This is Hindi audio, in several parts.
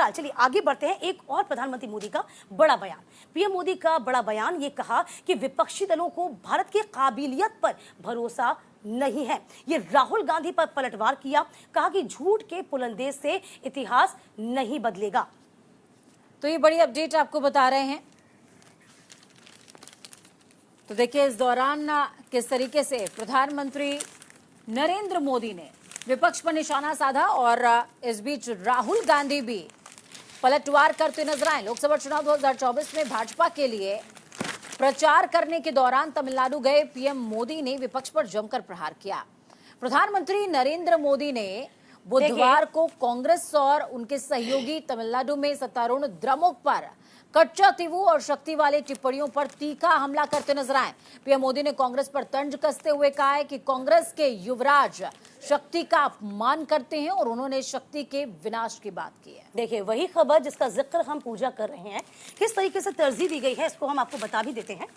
फिलहाल चलिए आगे बढ़ते हैं। एक और प्रधानमंत्री मोदी का बड़ा बयान, पीएम मोदी का बड़ा बयान, ये कहा कि विपक्षी दलों को भारत की काबिलियत पर भरोसा नहीं है। ये राहुल गांधी पर पलटवार किया, कहा कि झूठ के पुलंदेज से इतिहास नहीं बदलेगा। तो ये बड़ी अपडेट आपको बता रहे हैं। तो देखिए इस दौरान किस तरीके से प्रधानमंत्री नरेंद्र मोदी ने विपक्ष पर निशाना साधा और इस बीच राहुल गांधी भी पलटवार करते नजर आए। लोकसभा चुनाव 2024 में भाजपा के लिए प्रचार करने के दौरान तमिलनाडु गए पीएम मोदी ने विपक्ष पर जमकर प्रहार किया। प्रधानमंत्री नरेंद्र मोदी ने बुधवार को कांग्रेस और उनके सहयोगी तमिलनाडु में सत्तारूढ़ द्रमुक पर कच्चा तिवु और शक्ति वाली टिप्पणियों पर तीखा हमला करते नजर आए। पीएम मोदी ने कांग्रेस पर तंज कसते हुए कहा है कि कांग्रेस के युवराज शक्ति का अपमान करते हैं और उन्होंने शक्ति के विनाश की बात की है। देखिए वही खबर जिसका जिक्र हम पूजा कर रहे हैं, किस तरीके से तरजीह दी गई है, इसको हम आपको बता भी देते हैं।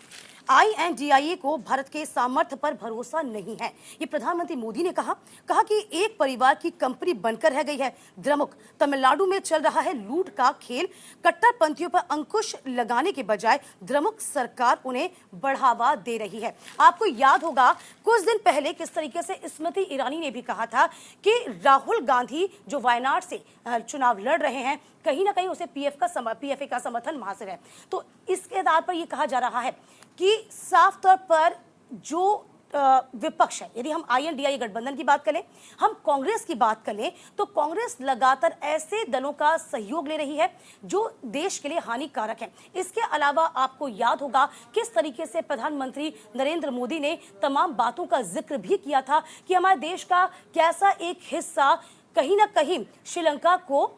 INDIA को भारत के सामर्थ्य पर भरोसा नहीं है, ये प्रधानमंत्री मोदी ने कहा कि एक परिवार की कंपनी बनकर रह गई है द्रमुक। तमिलनाडु में चल रहा है लूट का खेल, कट्टरपंथियों पर अंकुश लगाने के बजाय द्रमुक सरकार उन्हें बढ़ावा दे रही है। आपको याद होगा कुछ दिन पहले किस तरीके से स्मृति ईरानी ने भी कहा था कि राहुल गांधी जो वायनाड से चुनाव लड़ रहे हैं, कहीं ना कहीं उसे PFA का समर्थन हासिल है। तो इसके आधार पर यह कहा जा रहा है कि साफ तौर पर जो विपक्ष है, यदि हम INDIA गठबंधन की बात करें, हम कांग्रेस की बात करें, तो कांग्रेस लगातार ऐसे दलों का सहयोग ले रही है जो देश के लिए हानिकारक है। इसके अलावा आपको याद होगा किस तरीके से प्रधानमंत्री नरेंद्र मोदी ने तमाम बातों का जिक्र भी किया था कि हमारे देश का कैसा एक हिस्सा कहीं ना कहीं श्रीलंका को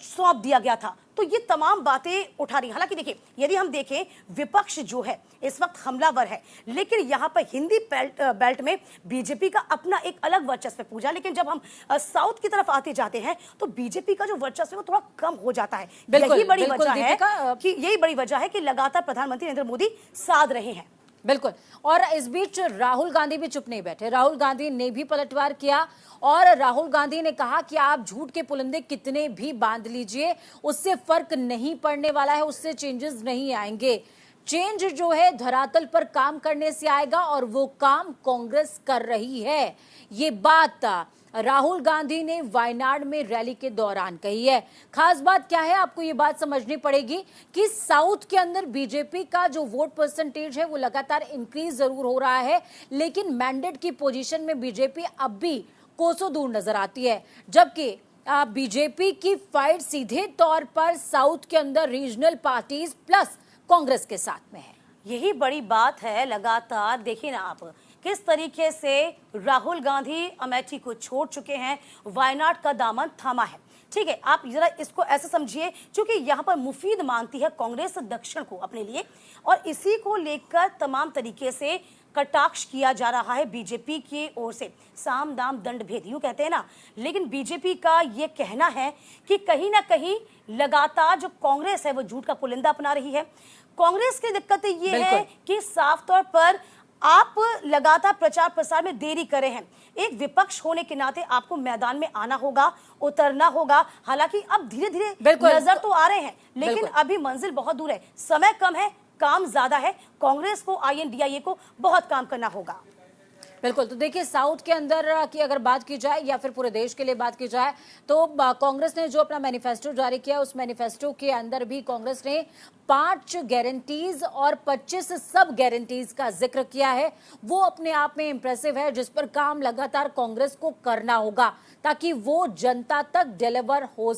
सौंप दिया गया था। तो ये तमाम बातें उठा रही। हालांकि देखिए यदि हम देखें विपक्ष जो है इस वक्त हमलावर है, लेकिन यहाँ पर हिंदी बेल्ट में बीजेपी का अपना एक अलग वर्चस्व पूजा। लेकिन जब हम साउथ की तरफ आते जाते हैं तो बीजेपी का जो वर्चस्व है वो थोड़ा कम हो जाता है। यही बड़ी वजह है कि लगातार प्रधानमंत्री नरेंद्र मोदी साध रहे हैं। बिल्कुल। और इस बीच राहुल गांधी भी चुप नहीं बैठे। राहुल गांधी ने भी पलटवार किया और राहुल गांधी ने कहा कि आप झूठ के पुलंदे कितने भी बांध लीजिए, उससे फर्क नहीं पड़ने वाला है, उससे चेंजेस नहीं आएंगे। चेंज जो है धरातल पर काम करने से आएगा और वो काम कांग्रेस कर रही है। ये बात राहुल गांधी ने वायनाड में रैली के दौरान कही है। खास बात क्या है, आपको ये बात समझनी पड़ेगी कि साउथ के अंदर बीजेपी का जो वोट परसेंटेज है वो लगातार इंक्रीज जरूर हो रहा है, लेकिन मैंडेट की पोजीशन में बीजेपी अब भी कोसों दूर नजर आती है। जबकि बीजेपी की फाइट सीधे तौर पर साउथ के अंदर रीजनल पार्टीज प्लस कांग्रेस के साथ में है। यही बड़ी बात है। लगातार देखिए ना आप किस तरीके से राहुल गांधी अमेठी को छोड़ चुके हैं, वायनाड का दामन थामा है। ठीक है, आप जरा इसको ऐसे समझिए, क्योंकि यहाँ पर मुफीद मानती है कांग्रेस दक्षिण को अपने लिए, और इसी को लेकर तमाम तरीके से कटाक्ष किया जा रहा है बीजेपी की ओर से। साम दाम दंड भेद यूं कहते हैं ना, लेकिन बीजेपी का ये कहना है कि कहीं ना कहीं लगातार जो कांग्रेस है वो झूठ का पुलिंदा अपना रही है। कांग्रेस की दिक्कत ये है कि साफ तौर पर आप लगातार प्रचार प्रसार में देरी कर रहे हैं। एक विपक्ष होने के नाते आपको मैदान में आना होगा, उतरना होगा। हालांकि अब धीरे धीरे नजर तो आ रहे हैं, लेकिन अभी मंजिल बहुत दूर है, समय कम है, काम ज्यादा है। कांग्रेस को INDIA को बहुत काम करना होगा। बिल्कुल। तो देखिए साउथ के अंदर की अगर बात की जाए या फिर पूरे देश के लिए बात की जाए तो कांग्रेस ने जो अपना मैनिफेस्टो जारी किया, उस मैनिफेस्टो के अंदर भी कांग्रेस ने 5 गारंटीज और 25 सब गारंटीज का जिक्र किया है। वो अपने आप में इंप्रेसिव है, जिस पर काम लगातार कांग्रेस को करना होगा ताकि वो जनता तक डिलीवर हो